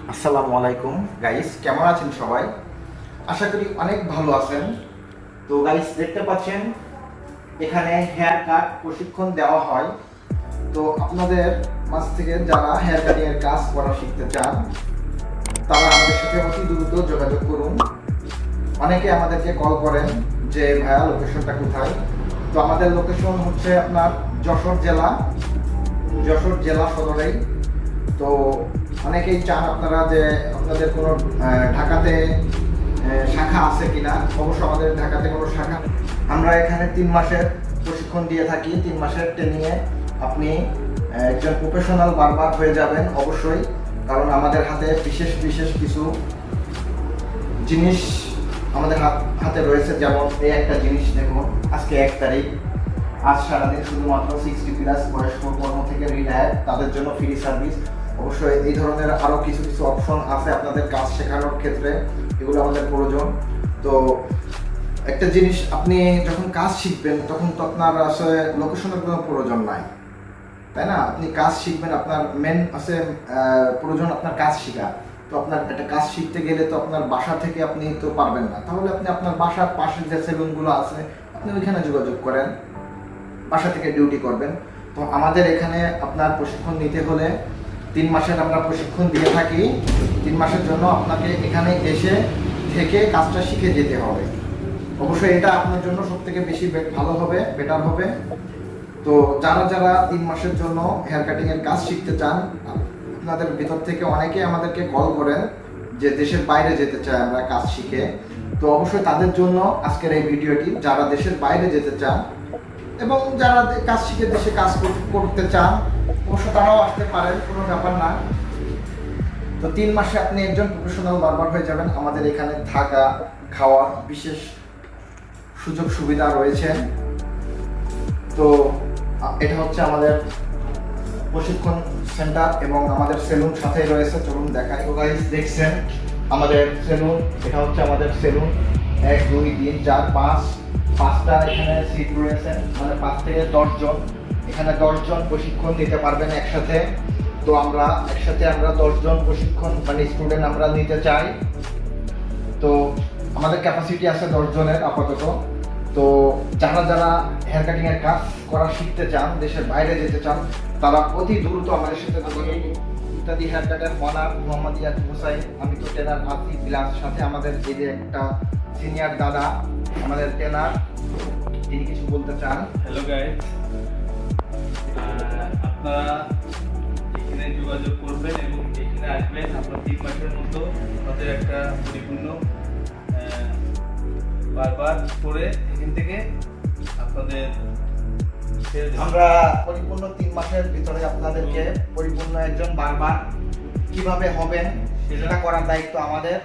আসসালামু আলাইকুম গাইস, কেমন আছেন সবাই? আশা করি অনেক ভালো আছেন। তো গাইস, দেখতে পাচ্ছেন এখানে হেয়ার কাট প্রশিক্ষণ দেওয়া হয়। তো আপনাদের মাঝ থেকে যারা হেয়ার কাটিং এর কাজ করা শিখতে চান তারা আমাদের সাথে অতি দ্রুত যোগাযোগ করুন। অনেকে আমাদেরকে কল করেন যে ভাইয়া লোকেশনটা কোথায়। তো আমাদের লোকেশন হচ্ছে আপনার যশোর জেলা সদরেই। তো অনেকেই চান আপনারা যে আপনাদের কোনো ঢাকাতে শাখা আছে কিনা। অবশ্য আমাদের ঢাকাতে কোনো শাখা, আমরা এখানে 3 মাসের প্রশিক্ষণ দিয়ে থাকি। 3 মাসের ট্রেনিংয়ে আপনি একজন প্রফেশনাল বারবার হয়ে যাবেন অবশ্যই, কারণ আমাদের হাতে বিশেষ কিছু জিনিস আমাদের হাতে রয়েছে। যেমন এই একটা জিনিস দেখুন, আজকে 1 তারিখ, আজ সারাদিন শুধুমাত্র 60+ বয়স্ক কর্ম থেকে রিটায়ার তাদের জন্য ফ্রি সার্ভিস। অবশ্যই এই ধরনের আরও কিছু অপশন আছে আপনাদের কাজ শেখানোর ক্ষেত্রে, এগুলো আমাদের প্রয়োজন। তো একটা জিনিস, আপনি যখন কাজ শিখবেন তখন তো আপনার আসলে লোকেশনের কোনো প্রয়োজন নাই, তাই না? আপনি কাজ শিখবেন, আপনার মেন আছে প্রয়োজন আপনার কাজ শেখা। তো আপনার একটা কাজ শিখতে গেলে তো আপনার বাসা থেকে আপনি তো পারবেন না, তাহলে আপনি আপনার বাসার পাশে যে সেলুনগুলো আছে আপনি ওইখানে যোগাযোগ করেন, বাসা থেকে ডিউটি করবেন। তো আমাদের এখানে আপনার প্রশিক্ষণ নিতে হলে 3 মাসের আমরা প্রশিক্ষণ দিয়ে থাকি। 3 মাসের জন্য আপনাকে এখানে এসে থেকে কাজটা শিখে যেতে হবে। অবশ্যই এটা আপনার জন্য সবথেকে বেশি ভালো হবে, বেটার হবে। তো যারা 3 মাসের জন্য হেয়ার কাটিং এর কাজ শিখতে চান, আপনাদের ভিতর থেকে অনেকে আমাদেরকে কল করেন যে দেশের বাইরে যেতে চায় আমরা কাজ শিখে। তো অবশ্যই তাদের জন্য আজকের এই ভিডিওটি। যারা দেশের বাইরে যেতে চান এবং যারা কাজ শিখে দেশে কাজ করতে চান অবশ্য তারাও আসতে পারেন, কোনো ব্যাপার না। তো 3 মাসে আপনি একজন প্রফেশনাল বারবার হয়ে যাবেন। আমাদের এখানে থাকা খাওয়ার বিশেষ সুযোগ সুবিধা রয়েছে। তো এটা হচ্ছে আমাদের প্রশিক্ষণ সেন্টার এবং আমাদের সেলুন সাথেই রয়েছে। চলুন দেখাই। তো গাইস, দেখছেন আমাদের সেলুন, এটা হচ্ছে আমাদের সেলুন। 1 2 3 4 5টা এখানে সিট রয়েছে, মানে 5 থেকে 10 জন। এখানে 10 জন প্রশিক্ষণ নিতে পারবেন একসাথে। তো আমরা একসাথে 10 জন প্রশিক্ষণ মানে স্টুডেন্ট আমরা নিতে চাই। তো আমাদের ক্যাপাসিটি আছে 10 জনের আপাতত। তো যারা হেয়ার কাটিং এর কাজ করা শিখতে চান, দেশের বাইরে যেতে চান, তারা অতি দ্রুত আমাদের সাথে ইত্যাদি হেয়ার কাটার ওনার মোহাম্মদ ইয়াদ হুসাইন, আমি তো ট্রেনার আছি প্লাস সাথে আমাদের এই যে একটা সিনিয়র দাদা আমাদের ট্রেনার, তিনি কিছু বলতে চান। হ্যালো গাইস, আপনারা এখানে যোগাযোগ করবেন এবং এখানে আসবেন। আপনার 3 মাসের মতো আমাদের একটা পরিপূর্ণ বারবার করে এখান থেকে আপনাদের আমরা পরিপূর্ণ 3 মাসের ভিতরে আপনাদেরকে পরিপূর্ণ একজন বারবার কিভাবে হবেন সেটা করার দায়িত্ব আমাদের।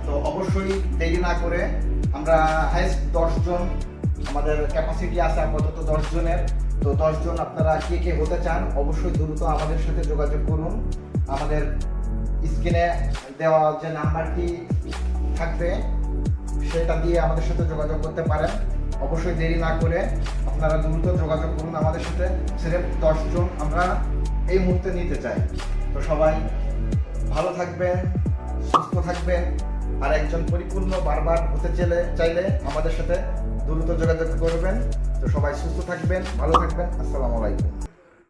তো অবশ্যই দেরি না করে, আমরা হাইস্ট 10 জন আমাদের ক্যাপাসিটি আছে আপাতত 10 জনের। তো 10 জন আপনারা কে হতে চান অবশ্যই দ্রুত আমাদের সাথে যোগাযোগ করুন। আমাদের স্ক্রিনে দেওয়া যে নাম্বারটি থাকবে সেটা দিয়ে আমাদের সাথে যোগাযোগ করতে পারেন। অবশ্যই দেরি না করে আপনারা দ্রুত যোগাযোগ করুন আমাদের সাথে। সিরেফ 10 জন আমরা এই মুহূর্তে নিতে চাই। তো সবাই ভালো থাকবেন, সুস্থ থাকবেন। আর একজন পরিপূর্ণ বারবার হতে চাইলে আমাদের সাথে দ্রুত যোগাযোগ করবেন। তো সবাই সুস্থ থাকবেন, ভালো থাকবেন। আসসালামু আলাইকুম।